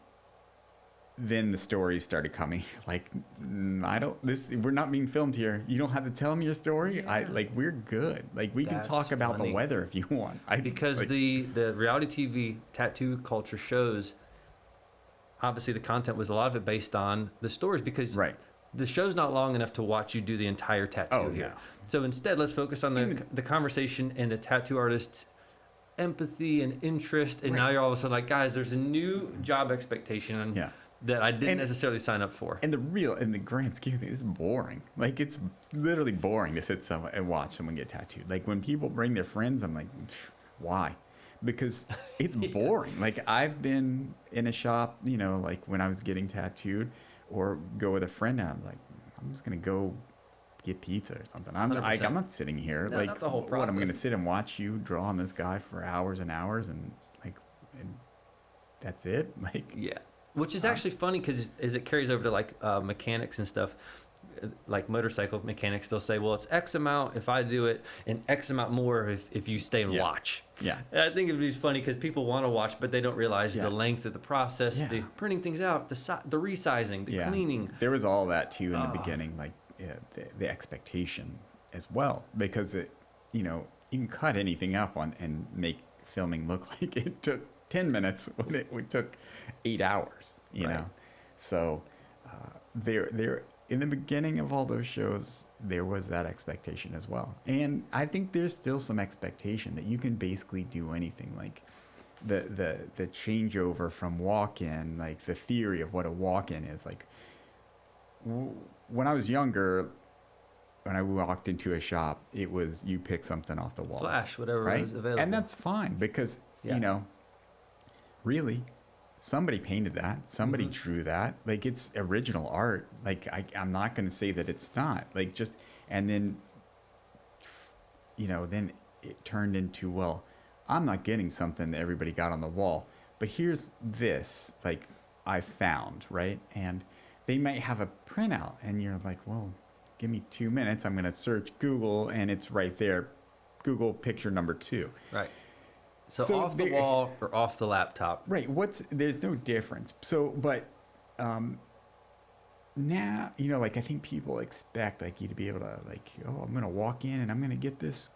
the stories started coming. Like, we're not being filmed here. You don't have to tell me your story. We're good. Like, we can talk about the weather if you want. Because the reality TV tattoo culture shows, obviously the content was a lot of it based on the stories, because the show's not long enough to watch you do the entire tattoo here. No. So instead, let's focus on the conversation and the tattoo artist's empathy and interest. And now you're all of a sudden like, guys, there's a new job expectation that I didn't necessarily sign up for. And in the grand scheme of things, it's boring. Like, it's literally boring to sit and watch someone get tattooed. Like, when people bring their friends, I'm like, why? Because it's boring. Like, I've been in a shop, you know, like when I was getting tattooed, or go with a friend, and I was like, I'm just going to go get pizza or something. I'm not sitting here. No, not the whole process. I'm going to sit and watch you draw on this guy for hours and hours, and that's it? Like, which is actually funny, because as it carries over to like mechanics and stuff, like motorcycle mechanics, they'll say, well, it's X amount if I do it, and X amount more if you stay and watch. And I think it'd be funny because people want to watch, but they don't realize the length of the process, the printing things out, the resizing, the cleaning. There was all that too in the beginning, like the expectation as well, because you can cut anything up and make filming look like it took 10 minutes when it took 8 hours, you know? So there in the beginning of all those shows, there was that expectation as well. And I think there's still some expectation that you can basically do anything. Like the changeover from walk-in, like the theory of what a walk-in is. Like when I was younger, when I walked into a shop, it was you pick something off the wall. Flash, whatever was available. And that's fine because, really, somebody painted that. Somebody drew that. Like, it's original art. Like, I'm not going to say that it's not. Like, just, and then, then it turned into, well, I'm not getting something that everybody got on the wall. But here's this, like, I found, right? And they might have a printout, and you're like, well, give me 2 minutes. I'm going to search Google, and it's right there. Google picture number 2. Right. So off the wall or off the laptop. Right. There's no difference. So, but now, like, I think people expect, like, you to be able to, like, oh, I'm going to walk in and I'm going to get this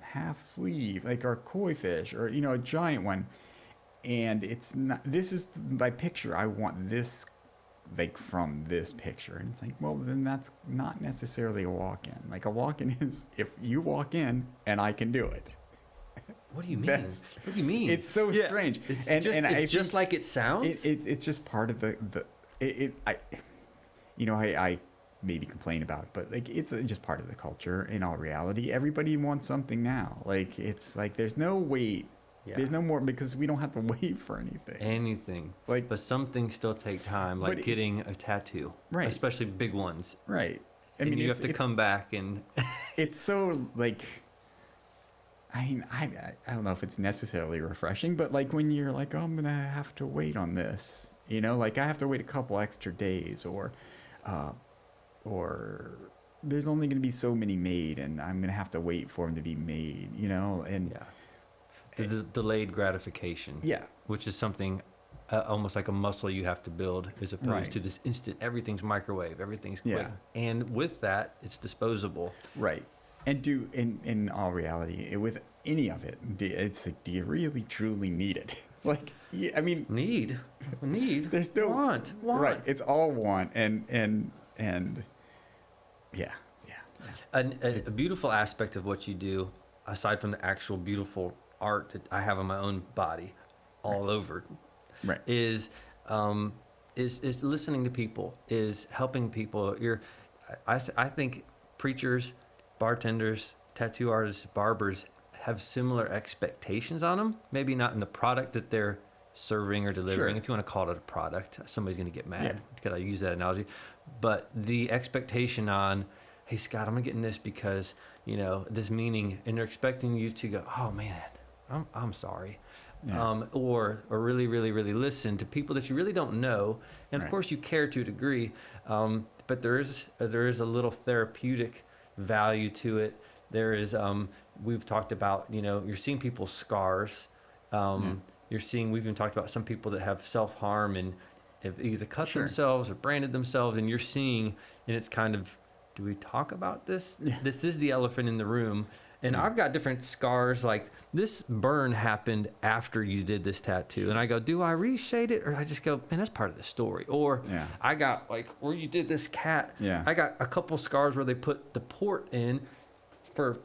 half sleeve, like, or koi fish, or, a giant one. And it's not, this is my picture. I want this, like, from this picture. And it's like, well, then that's not necessarily a walk-in. Like, a walk-in is if you walk in and I can do it. What do you mean? What do you mean? It's so strange. It's just like it sounds. It's just part of I maybe complain about it, but, like, it's just part of the culture. In all reality, everybody wants something now. Like, it's like there's no wait. Yeah. There's no more, because we don't have to wait for anything. Like, but some things still take time, like getting a tattoo, right? Especially big ones, right? I mean, you have to come back and. It's so, like. I mean, I don't know if it's necessarily refreshing, but, like, when you're like, oh, I'm going to have to wait on this, like, I have to wait a couple extra days or there's only going to be so many made, and I'm going to have to wait for them to be made, you know? And Yeah. The delayed gratification. yeah, Which is something almost like a muscle you have to build, as opposed Right. to this instant, everything's microwave, everything's quick. Yeah. And with that, it's disposable. right. And in all reality, with any of it, it's like, do you really truly need it? Like, yeah, I mean, Need. there's no Want. right. It's all want, and yeah. A beautiful aspect of what you do, aside from the actual beautiful art that I have on my own body, all over, Right. is listening to people, is helping people. I think preachers, bartenders, tattoo artists, barbers have similar expectations on them. Maybe not in the product that they're serving or delivering. Sure. If you want to call it a product, somebody's going to get mad. Yeah. Could I use that analogy? But the expectation on, hey Scott, I'm getting this because, you know, this meaning, and they're expecting you to go, oh man, I'm sorry. Yeah. Or really, really, really listen to people that you really don't know, and of Right. course you care to a degree, but there is a little therapeutic value to it. There is, we've talked about, you know, you're seeing people's scars. We've even talked about some people that have self-harm and have either cut Sure. themselves or branded themselves, and you're seeing, and it's kind of, do we talk about this? Yeah. This is the elephant in the room. And Yeah. I've got different scars, like this burn happened after you did this tattoo. And I go, do I reshade it? Or I just go, man, that's part of the story. Or Yeah. I got like where you did this cat. Yeah. I got a couple scars where they put the port in for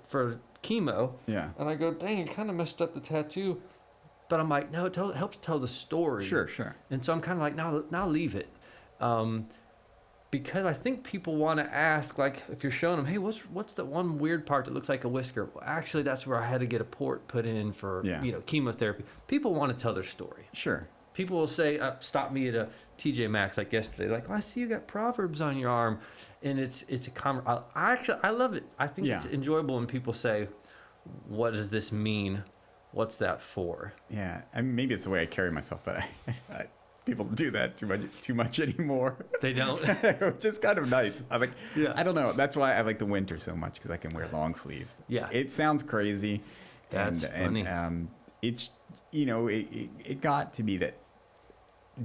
chemo. Yeah. And I go, dang, it kind of messed up the tattoo. But I'm like, no, it helps tell the story. Sure. And so I'm kind of like, now leave it. Because I think people want to ask, like, if you're showing them, hey, what's the one weird part that looks like a whisker? Well, actually, that's where I had to get a port put in for, Yeah. chemotherapy. People want to tell their story. Sure. People will say, stop me at a TJ Maxx like yesterday, like, oh, I see you got Proverbs on your arm, and it's a I love it. I think it's Yeah. enjoyable when people say, what does this mean? What's that for? Yeah. I mean, maybe it's the way I carry myself, but people do that too much anymore. They don't. Which is kind of nice. Yeah. I don't know. That's why I like the winter so much, because I can wear long sleeves. Yeah. It sounds crazy. That's funny. And it's, it got to be that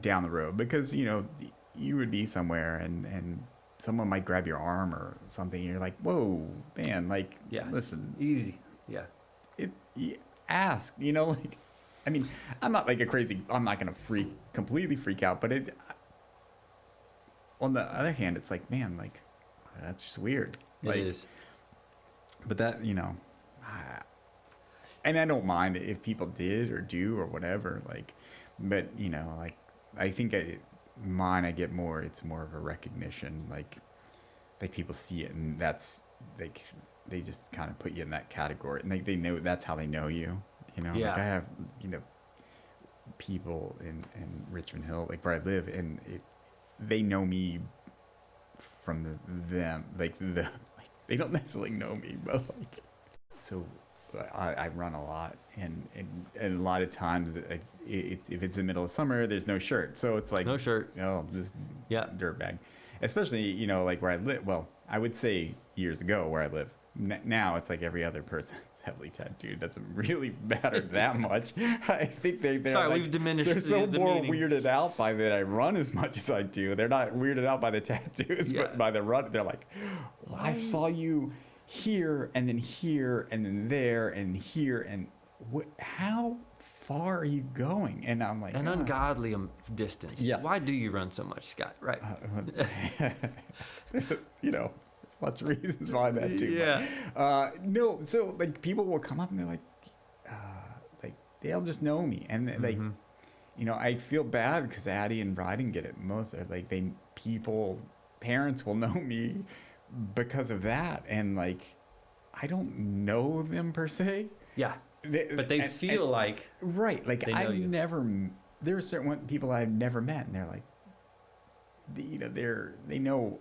down the road, because, you would be somewhere and someone might grab your arm or something. And you're like, whoa, man, like, Yeah. listen, Easy. Yeah. you ask, like, I mean, I'm not like I'm not going to completely freak out, but on the other hand, it's like, man, like, that's just weird. Like, It is. but that, and I don't mind if people did or do or whatever, like, but, like, I think I get more, it's more of a recognition, like people see it, and that's, like, they just kind of put you in that category, and they know that's how they know you. Yeah. Like I have, people in Richmond Hill, like where I live, and they know me from them, like they don't necessarily know me, but like, so I run a lot, and a lot of times if it's the middle of summer, there's no shirt, so it's like No shirt. Oh, this Yeah. dirtbag, especially like where I live. Well, I would say years ago where I live. Now it's like every other person heavily tattooed doesn't really matter that much. I think they're Sorry, like, we've diminished they're so the more meaning. weirded out by that I run as much as I do. They're not weirded out by the tattoos, Yeah. but by the run. They're like, well, I saw you here and then there and here, and how far are you going? And I'm like, An ungodly distance. Yes. Why do you run so much, Scott? Right. It's lots of reasons why that too. Yeah. But, no, so like people will come up and they're like they'll just know me, and like, I feel bad because Addie and Bryden get it most. Like people's parents will know me because of that, and like I don't know them per se. Yeah. But they feel like right. Like they know I've you. you. There are certain people I've never met, and they're like, they know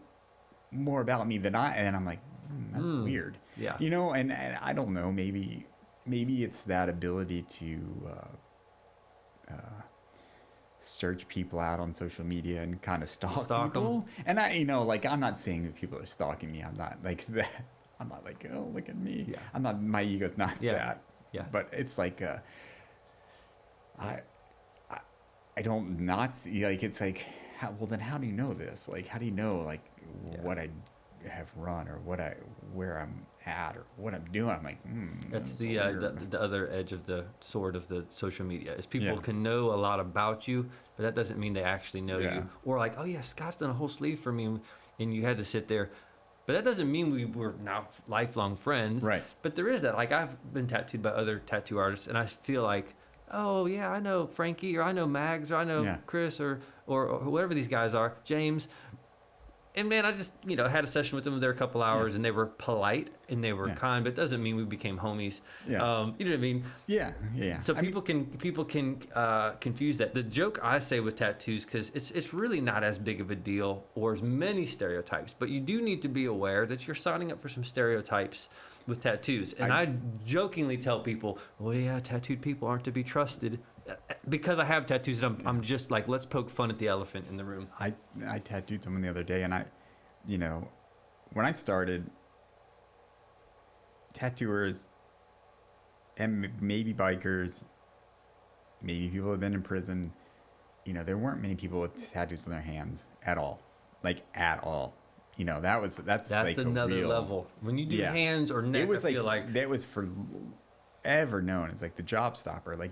more about me than and I'm like, that's weird. Yeah. And I don't know, maybe search people out on social media and kind of stalk Stalk 'em. people. And I, you know, like, I'm not saying that people are stalking me. I'm not like that. I'm not like, oh, look at me. Yeah. I'm not, my ego's not Yeah. that. Yeah. But it's like, I don't not see, like, it's like, well, then how do you know this? Like, how do you know, like, what I have run or where I'm at or what I'm doing? I'm like, That's weird. the other edge of the sword of the social media is people Yeah. can know a lot about you, but that doesn't mean they actually know Yeah. you. Or like, oh yeah, Scott's done a whole sleeve for me, and you had to sit there. But that doesn't mean we were now lifelong friends. Right. But there is that. Like I've been tattooed by other tattoo artists, and I feel like, oh yeah, I know Frankie, or I know Mags, or I know Yeah. Chris, or whoever these guys are, James. And man, I just had a session with them there a couple hours, and they were polite and they were kind, but it doesn't mean we became homies. Yeah. You know what I mean? Yeah. So people can confuse that. The joke I say with tattoos, because it's really not as big of a deal or as many stereotypes, but you do need to be aware that you're signing up for some stereotypes with tattoos. And I jokingly tell people, well, yeah, tattooed people aren't to be trusted. Because I have tattoos, and I'm just like, let's poke fun at the elephant in the room. I tattooed someone the other day, and when I started, tattooers and maybe bikers, maybe people who have been in prison, there weren't many people with tattoos on their hands at all, like at all. That's like another real level. When you do hands or neck, it was I feel like that was forever known as like the job stopper, like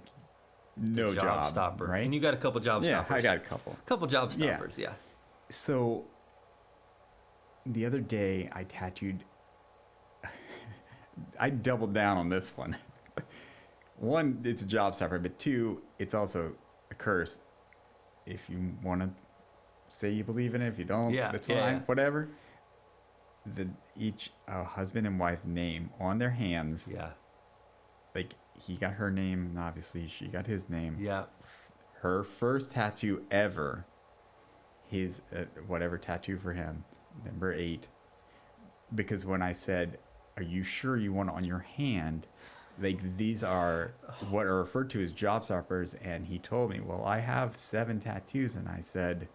no job stopper, right? And you got a couple job stoppers. Yeah, I got a couple job stoppers. Yeah. So the other day I tattooed. I doubled down on this one. One, it's a job stopper, but two, it's also a curse. If you want to say you believe in it, if you don't, that's fine, whatever. Each husband and wife's name on their hands. Yeah. Like he got her name, and obviously she got his name. Yeah. Her first tattoo ever, his whatever tattoo for him, number 8. Because when I said, "Are you sure you want it on your hand?" Like these are what are referred to as job stoppers, and he told me, "Well, I have 7 tattoos," and I said,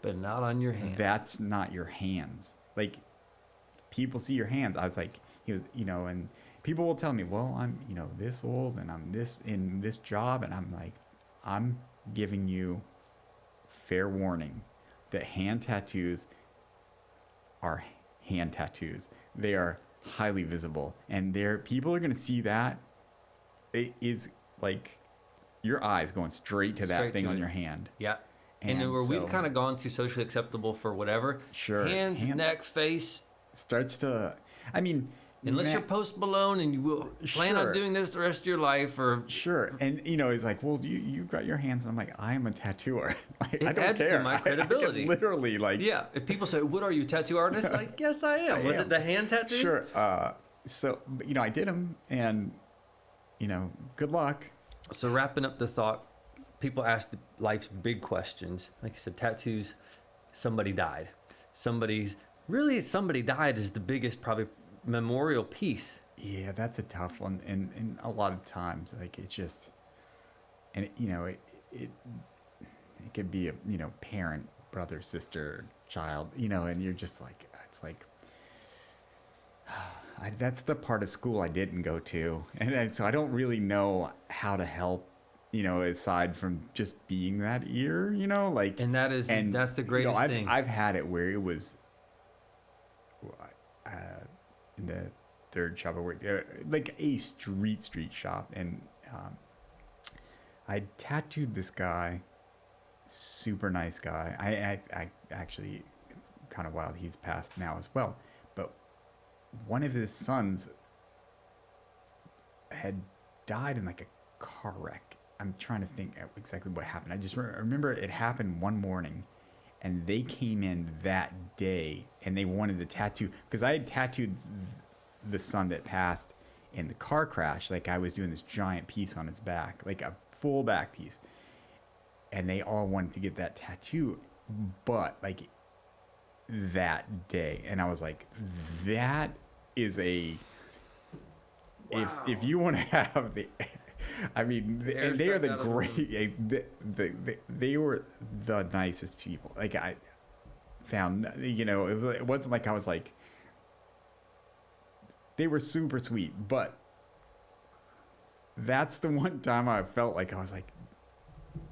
"But not on your hand." That's not your hands. Like people see your hands. I was like, he was, and people will tell me, "Well, I'm, this old, and I'm this in this job," and I'm like, I'm giving you fair warning that hand tattoos are hand tattoos. They are highly visible, and people are going to see that. It is like your eyes going straight to that thing on your hand. Yeah. And where we've kind of gone to socially acceptable for whatever. Sure. Hands, neck, face. Starts to, I mean. Unless you're Post Malone and you will plan on doing this the rest of your life, or sure, and he's like, well, you got your hands, and I'm like, I am a tattooer. Like, I don't adds care. to my credibility. I literally, like, yeah. If people say, "What are you, a tattoo artist?" Like, yes, I am. Was it the hand tattoo? Sure. So I did them, and good luck. So wrapping up the thought, people ask life's big questions. Like I said, tattoos. Somebody died. Somebody died is the biggest probably memorial piece. Yeah, that's a tough one, and a lot of times, like, it's just, and it could be a parent, brother, sister, child, and you're just like, it's like, that's the part of school I didn't go to, and so I don't really know how to help, aside from just being that ear, like, and that's the greatest thing. I've had it where it was. In the third shop I worked, like a street shop, and I tattooed this guy, super nice guy. I actually, it's kind of wild, he's passed now as well, but one of his sons had died in like a car wreck. I'm trying to think exactly what happened. I just remember it happened one morning, and they came in that day and they wanted the tattoo, because I had tattooed the son that passed in the car crash. Like I was doing this giant piece on his back, like a full back piece. And they all wanted to get that tattoo, but like that day. And I was like, that is a, wow. If you want to have I mean, they are the great. They were the nicest people. Like I found, it wasn't like I was like. They were super sweet, but that's the one time I felt like I was like,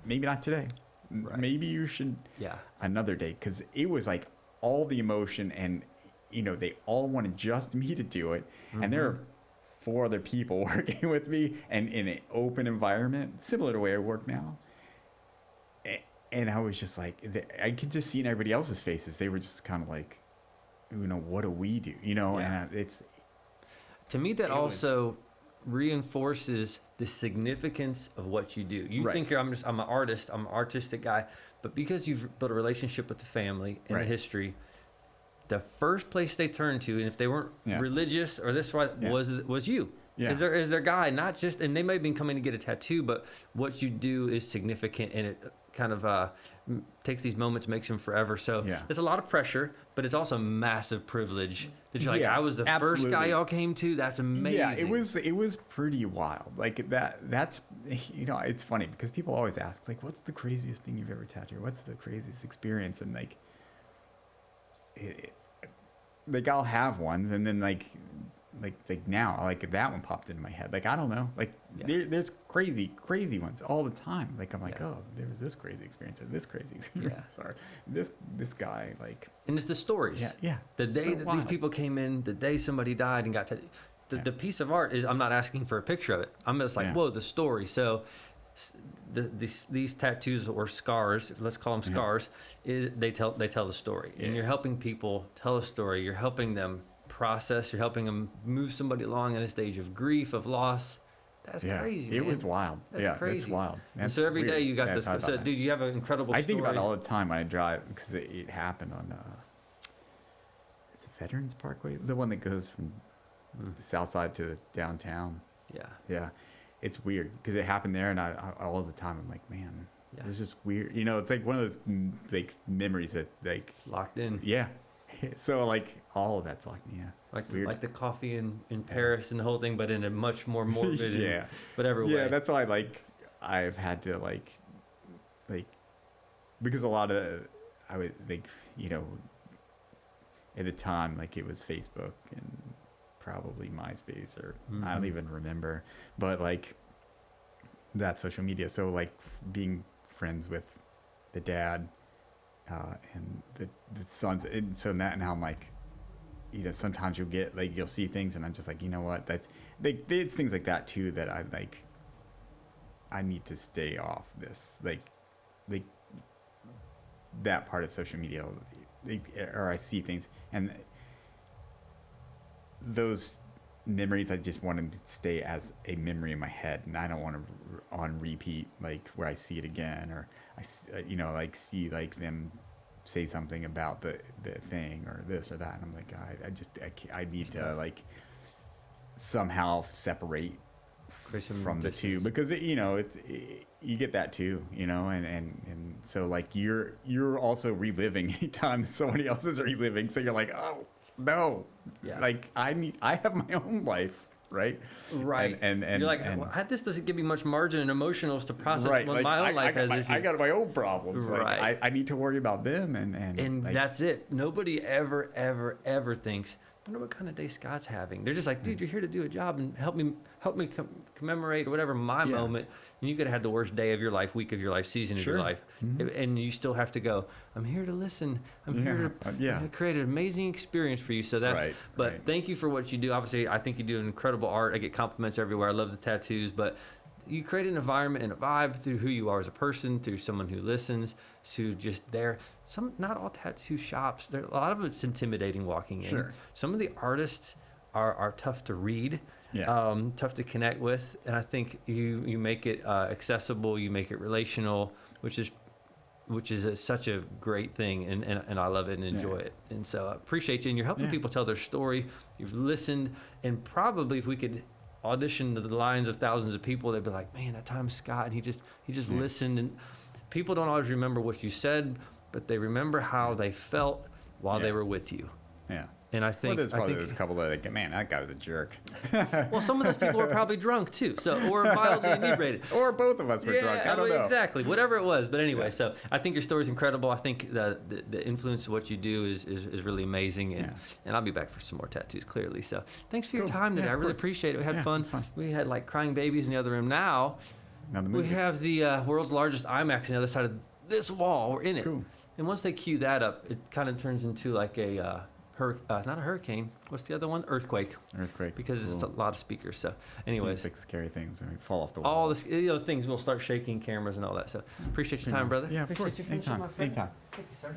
maybe not today. Right. Maybe you should another day, because it was like all the emotion, and they all wanted just me to do it, and there are 4 other people working with me, and in an open environment similar to the way I work now. And I was just like, I could just see in everybody else's faces, they were just kind of like, what do we do? And it's to me that also reinforces the significance of what you do. You think I'm an artist, I'm an artistic guy, but because you've built a relationship with the family and the history, the first place they turn to, and if they weren't religious or this was you. Yeah. Is their guy, not just, and they may have been coming to get a tattoo, but what you do is significant, and it kind of takes these moments, makes them forever. So there's a lot of pressure, but it's also a massive privilege that you're like, I was the first guy y'all came to. That's amazing. Yeah, it was pretty wild. Like that's, it's funny because people always ask, like, what's the craziest thing you've ever tattooed? What's the craziest experience? And like, I'll have ones, and then like now, like that one popped into my head. Like, I don't know. Like there's crazy ones all the time. Like I'm like, oh, there was this crazy experience, or this crazy experience, or this guy, like. And it's the stories. Yeah. The day that these people came in, the day somebody died and got the piece of art is, I'm not asking for a picture of it. I'm just like, whoa, the story. So these tattoos or scars, let's call them scars, is they tell the story, and you're helping people tell a story. You're helping them process. You're helping them move somebody along in a stage of grief, of loss. That's crazy. It was wild. That's crazy. It's wild. And so every day you got this. So, dude, you have an incredible story. I think about it all the time when I drive, because it happened on the Veterans Parkway, the one that goes from the south side to the downtown. Yeah. It's weird because it happened there, and I all the time I'm like, man, this is weird. It's like one of those like memories that like locked in. Yeah. So like all of that's locked in. Like the coffee in Paris and the whole thing, but in a much more morbid whatever way. Yeah, that's why I've had to like because a lot of I would think at the time, like it was Facebook and probably MySpace, or I don't even remember, but like that social media. So like being friends with the dad and the sons, and so now I'm like, sometimes you'll see things, and I'm just like, what, that it's things like that too that I need to stay off this, like that part of social media, or I see things, and those memories I just want them to stay as a memory in my head, and I don't want to on repeat, like where I see it again, or I see like them say something about the thing or this or that, and I'm like, I need to like somehow separate from the two, because you get that too, and so like you're also reliving anytime that somebody else is reliving, so you're like, oh no, like I have my own life, right, and you're like, this doesn't give me much margin and emotionals to process what like, my own life has. I got my own problems, like I need to worry about them, and like, that's it. Nobody ever thinks, I wonder what kind of day Scott's having. They're just like, dude, you're here to do a job and help me commemorate or whatever my moment. And you could have had the worst day of your life, week of your life, season of your life, and you still have to go, I'm here to listen. I'm here to create an amazing experience for you. So that's but thank you for what you do. Obviously, I think you do incredible art. I get compliments everywhere. I love the tattoos, but you create an environment and a vibe through who you are as a person, through someone who listens, to just there. Not all tattoo shops, a lot of it's intimidating walking in. Sure. Some of the artists are tough to read, tough to connect with, and I think you make it accessible, you make it relational, which is such a great thing, and I love it and enjoy it. And so I appreciate you, and you're helping people tell their story. You've listened, and probably if we could audition to the lines of thousands of people, they'd be like, man, that time Scott, and he just listened. And people don't always remember what you said, but they remember how they felt while they were with you. And I think, well, there's a couple that like, man, that guy was a jerk. well, some of those people were probably drunk too, or mildly inebriated, or both of us were drunk. I don't know exactly, whatever it was. But anyway, so I think your story's incredible. I think the influence of what you do is really amazing, and I'll be back for some more tattoos, clearly. So thanks for your time today. I really appreciate it. We had fun. We had like crying babies in the other room. Now we have the world's largest IMAX on the other side of this wall. We're in it, and once they cue that up, it kind of turns into like a not a hurricane. What's the other one? Earthquake. Because it's a lot of speakers. So, anyways, seems like scary things. I mean, fall off the wall. All the things will start shaking cameras and all that. So, appreciate your time, brother. Yeah, of course. Anytime. Thank you, sir.